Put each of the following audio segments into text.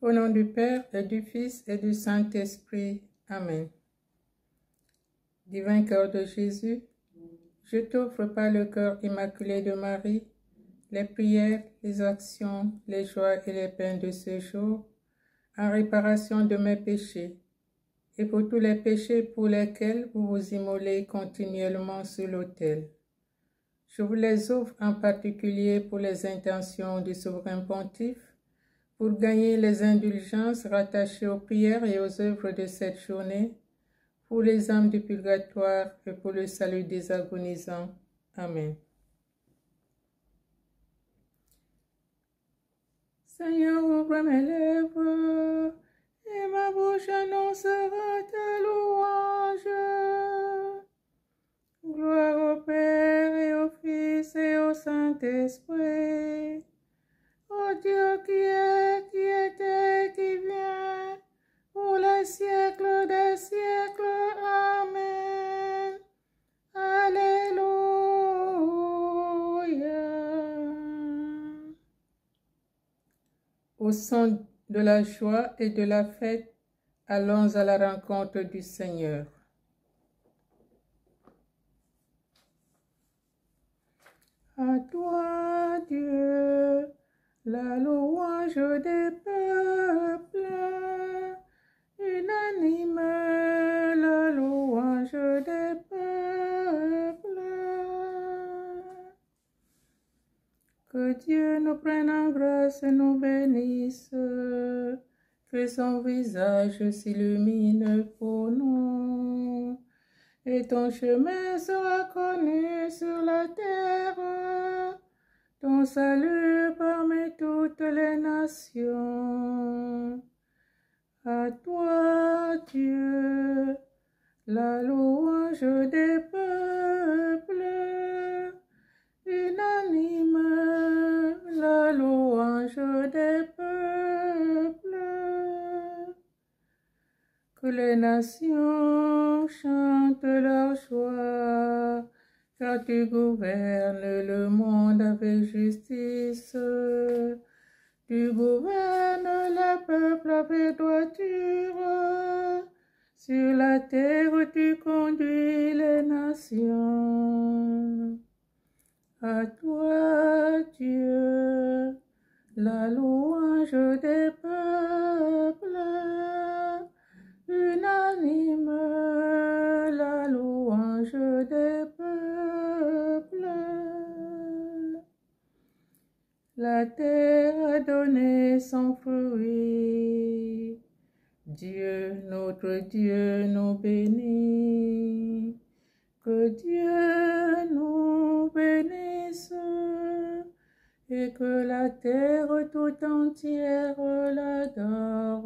Au nom du Père et du Fils et du Saint-Esprit. Amen. Divin cœur de Jésus, je t'offre par le cœur immaculé de Marie les prières, les actions, les joies et les peines de ce jour, en réparation de mes péchés, et pour tous les péchés pour lesquels vous vous immolez continuellement sur l'autel. Je vous les offre en particulier pour les intentions du souverain pontife, pour gagner les indulgences rattachées aux prières et aux œuvres de cette journée, pour les âmes du purgatoire et pour le salut des agonisants. Amen. Seigneur, ouvre mes lèvres, et ma bouche annoncera ta louange. Gloire au Père et au Fils et au Saint-Esprit, ô Dieu qui était et qui vient, pour les siècles des siècles. Amen. Alléluia. Au son de la joie et de la fête, allons à la rencontre du Seigneur. À toi, Dieu, la louange des peuples, unanime la louange des peuples. Que Dieu nous prenne en grâce et nous bénisse, que son visage s'illumine pour nous, et ton chemin sera connu sur la terre, ton salut parmi toutes les nations. À toi, Dieu, la louange des peuples, unanime la louange des peuples. Que les nations chantent leur joie, car tu gouvernes le monde avec justice. Tu gouvernes le peuple avec droiture. Sur la terre tu conduis les nations. À toi, Dieu, la louange des peuples, unanime la louange des peuples. La terre a donné son fruit. Dieu, notre Dieu, nous bénit. Que Dieu nous bénisse et que la terre tout entière l'adore.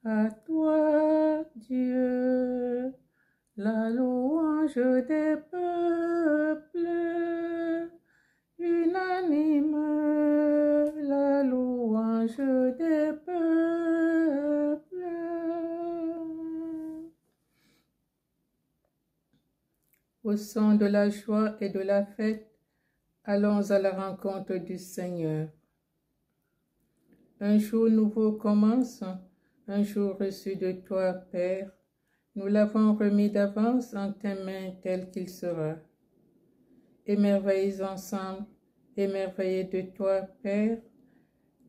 À toi, Dieu, la louange des peuples, unanime la louange des peuples. Au son de la joie et de la fête, allons à la rencontre du Seigneur. Un jour nouveau commence, un jour reçu de toi, Père. Nous l'avons remis d'avance en tes mains tel qu'il sera. Émerveillés ensemble, émerveillés de toi, Père,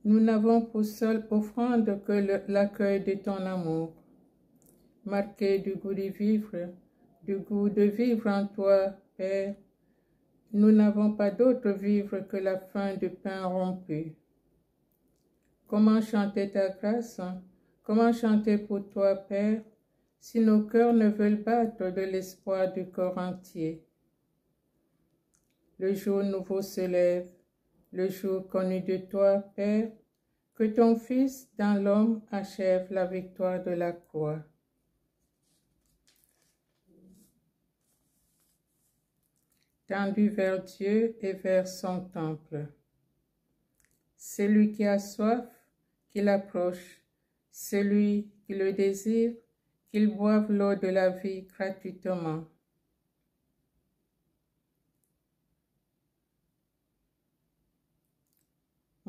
nous n'avons pour seule offrande que l'accueil de ton amour. Marqués du goût de vivre en toi, Père, nous n'avons pas d'autre vivre que la faim du pain rompu. Comment chanter ta grâce? Comment chanter pour toi, Père, si nos cœurs ne veulent battre de l'espoir du corps entier? Le jour nouveau se lève, le jour connu de toi, Père, que ton Fils dans l'homme achève la victoire de la croix. Tendu vers Dieu et vers son temple. Celui qui a soif, qu'il approche, celui qui le désire, qu'il boive l'eau de la vie gratuitement.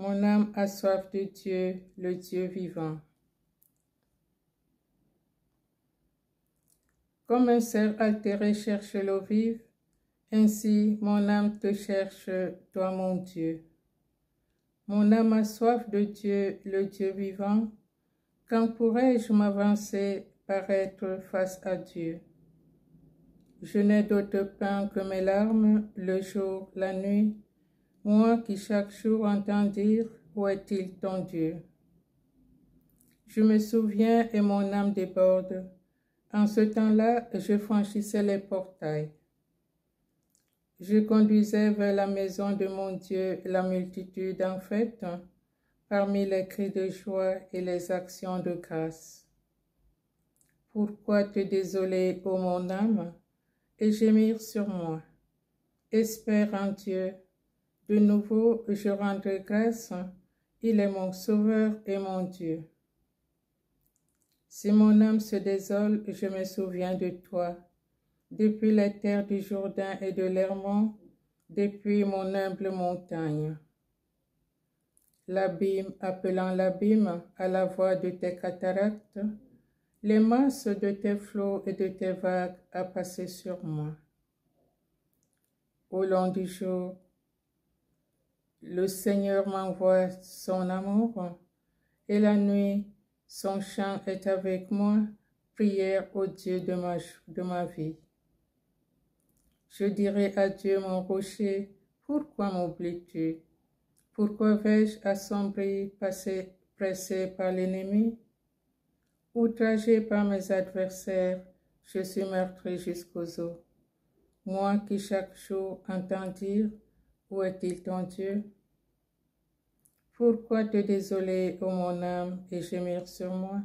Mon âme a soif de Dieu, le Dieu vivant. Comme un cerf altéré cherche l'eau vive, ainsi mon âme te cherche, toi mon Dieu. Mon âme a soif de Dieu, le Dieu vivant. Quand pourrais-je m'avancer, paraître face à Dieu? Je n'ai d'autre pain que mes larmes, le jour, la nuit, moi qui chaque jour entends dire, où est-il ton Dieu? Je me souviens et mon âme déborde. En ce temps-là, je franchissais les portails. Je conduisais vers la maison de mon Dieu la multitude en fête, parmi les cris de joie et les actions de grâce. Pourquoi te désoler, ô mon âme, et gémir sur moi? Espère en Dieu. De nouveau, je rendrai grâce. Il est mon Sauveur et mon Dieu. Si mon âme se désole, je me souviens de toi. Depuis les terres du Jourdain et de l'Hermon, depuis mon humble montagne. L'abîme appelant l'abîme à la voix de tes cataractes, les masses de tes flots et de tes vagues a passé sur moi. Au long du jour, le Seigneur m'envoie son amour, et la nuit, son chant est avec moi, prière au Dieu de ma vie. Je dirai à Dieu mon rocher, pourquoi m'oublies-tu? Pourquoi vais-je assombri, pressé par l'ennemi? Outragé par mes adversaires, je suis meurtri jusqu'aux os. Moi qui chaque jour entends dire, où est-il ton Dieu? Pourquoi te désoler, ô mon âme, et gémir sur moi?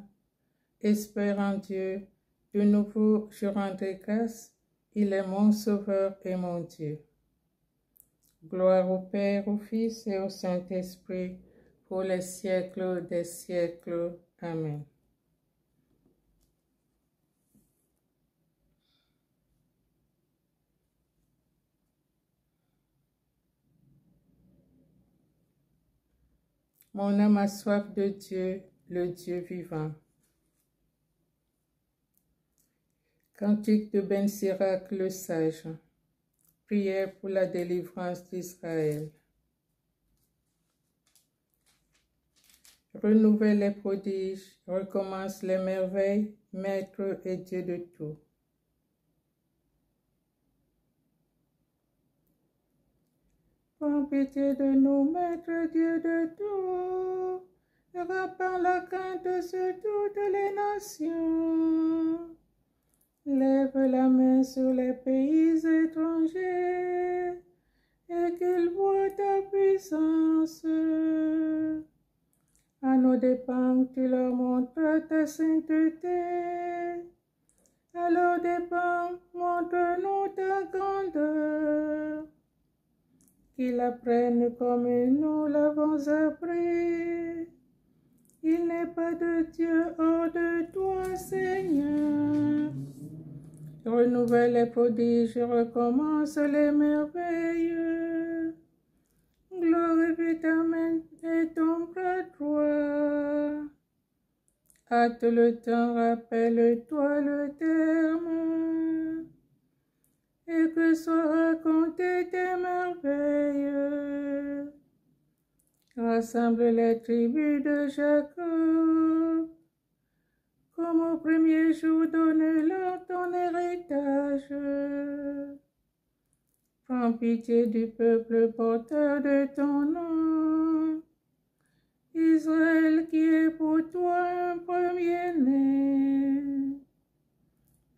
Espère en Dieu, de nouveau je rendrai grâce, il est mon Sauveur et mon Dieu. Gloire au Père, au Fils et au Saint-Esprit, pour les siècles des siècles. Amen. Mon âme a soif de Dieu, le Dieu vivant. Cantique de Ben Sirac le sage. Prière pour la délivrance d'Israël. Renouvelle les prodiges, recommence les merveilles, Maître et Dieu de tout. Prends pitié de nous, Maître Dieu de tout, et répand la crainte sur toutes les nations. Lève la main sur les pays étrangers, et qu'ils voient ta puissance. À nos dépens, tu leur montres ta sainteté. À leurs dépens, montre-nous ta grandeur. Qu'ils apprennent comme nous l'avons appris. Il n'est pas de Dieu hors de toi, Seigneur. Renouvelle les prodiges, recommence les merveilles. Glorifie ta main et ton bras droit. Hâte le temps, rappelle-toi le terme, et que soient racontées tes merveilles. Rassemble les tribus de Jacob, comme au premier jour, donne-leur ton héritage. Prends pitié du peuple porteur de ton nom, Israël qui est pour toi un premier-né.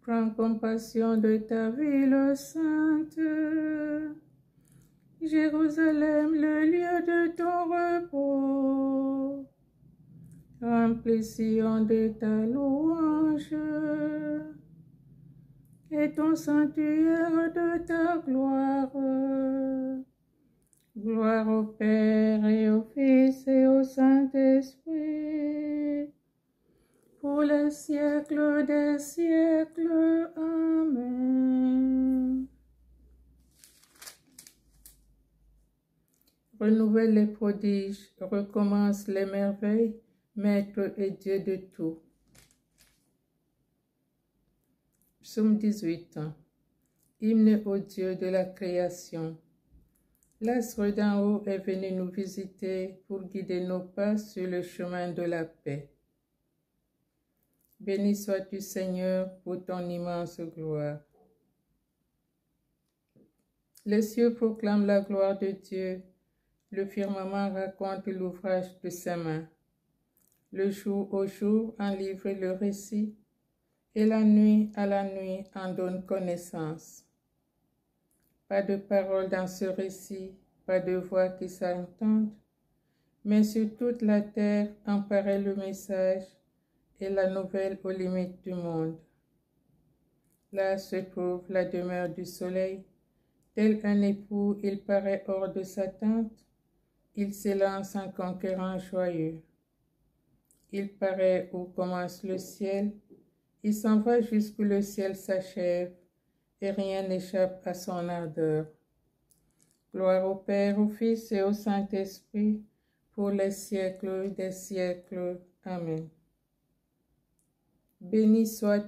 Prends compassion de ta ville sainte, Jérusalem, le lieu de ton repos. Remplis Sion de ta louange, et ton sanctuaire de ta gloire. Gloire au Père et au Fils et au Saint-Esprit, pour les siècles des siècles. Amen. Renouvelle les prodiges, recommence les merveilles, Maître et Dieu de tout. Psaume 18. Hymne au Dieu de la création. L'astre d'en haut est venu nous visiter pour guider nos pas sur le chemin de la paix. Béni sois-tu, Seigneur, pour ton immense gloire. Les cieux proclament la gloire de Dieu, le firmament raconte l'ouvrage de ses mains. Le jour au jour en livre le récit, et la nuit à la nuit en donne connaissance. Pas de parole dans ce récit, pas de voix qui s'entende, mais sur toute la terre en paraît le message et la nouvelle aux limites du monde. Là se trouve la demeure du soleil, tel un époux il paraît hors de sa tente, il s'élance en conquérant joyeux. Il paraît où commence le ciel, il s'en va jusqu'où le ciel s'achève, et rien n'échappe à son ardeur. Gloire au Père, au Fils et au Saint-Esprit, pour les siècles des siècles. Amen. Béni soit